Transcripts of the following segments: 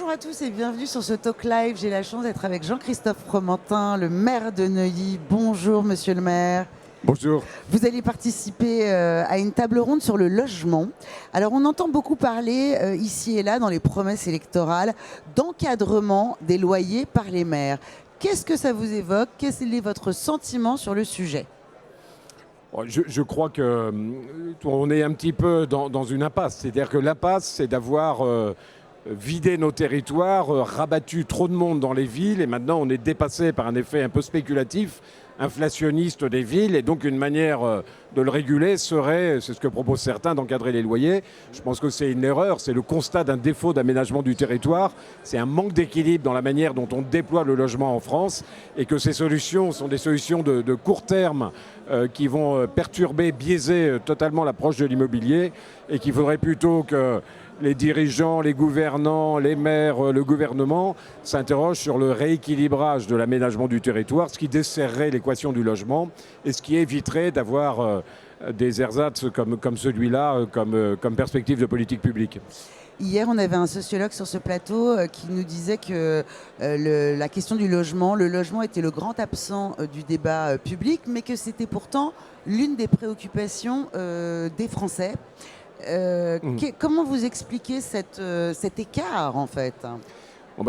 Bonjour à tous et bienvenue sur ce Talk Live. J'ai la chance d'être avec Jean-Christophe Fromentin, le maire de Neuilly. Bonjour monsieur le maire. Bonjour. Vous allez participer à une table ronde sur le logement. Alors on entend beaucoup parler ici et là dans les promesses électorales d'encadrement des loyers par les maires. Qu'est-ce que ça vous évoque? Quel est votre sentiment sur le sujet? Je crois qu'on est un petit peu dans une impasse. C'est-à-dire que l'impasse, c'est d'avoir vidé nos territoires, rabattu trop de monde dans les villes, et maintenant on est dépassé par un effet un peu spéculatif, inflationniste des villes, et donc une manière de le réguler serait, c'est ce que proposent certains, d'encadrer les loyers. Je pense que c'est une erreur, c'est le constat d'un défaut d'aménagement du territoire, c'est un manque d'équilibre dans la manière dont on déploie le logement en France, et que ces solutions sont des solutions de court terme qui vont perturber, biaiser totalement l'approche de l'immobilier, et qu'il faudrait plutôt que les dirigeants, les gouvernants, les maires, le gouvernement s'interrogent sur le rééquilibrage de l'aménagement du territoire, ce qui desserrerait l'équation du logement et ce qui éviterait d'avoir des ersatz comme celui-là comme perspective de politique publique. Hier, on avait un sociologue sur ce plateau qui nous disait que la question du logement, le logement était le grand absent du débat public, mais que c'était pourtant l'une des préoccupations des Français. Comment vous expliquez cet écart, en fait?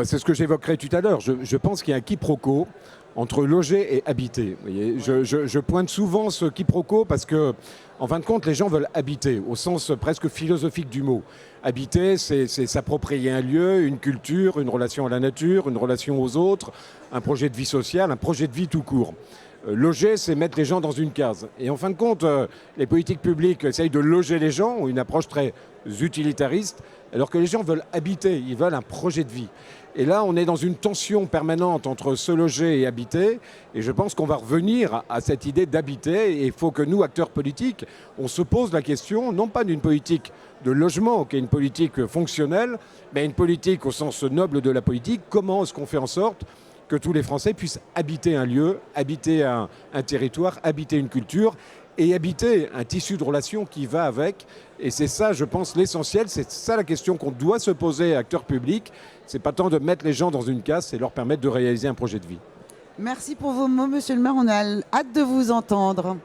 C'est ce que j'évoquerai tout à l'heure. Je pense qu'il y a un quiproquo entre loger et habiter. Vous voyez, je pointe souvent ce quiproquo parce que, en fin de compte, les gens veulent habiter, au sens presque philosophique du mot. Habiter, c'est s'approprier un lieu, une culture, une relation à la nature, une relation aux autres, un projet de vie sociale, un projet de vie tout court. Loger, c'est mettre les gens dans une case. Et en fin de compte, les politiques publiques essayent de loger les gens, ont une approche très utilitariste, alors que les gens veulent habiter, ils veulent un projet de vie. Et là, on est dans une tension permanente entre se loger et habiter, et je pense qu'on va revenir à cette idée d'habiter, et il faut que nous, acteurs politiques, on se pose la question, non pas d'une politique de logement, qui est une politique fonctionnelle, mais une politique au sens noble de la politique. Comment est-ce qu'on fait en sorte que tous les Français puissent habiter un lieu, habiter un territoire, habiter une culture et habiter un tissu de relations qui va avec. Et c'est ça, je pense, l'essentiel. C'est ça la question qu'on doit se poser, acteurs publics. C'est pas tant de mettre les gens dans une case, c'est leur permettre de réaliser un projet de vie. Merci pour vos mots, monsieur le maire. On a hâte de vous entendre.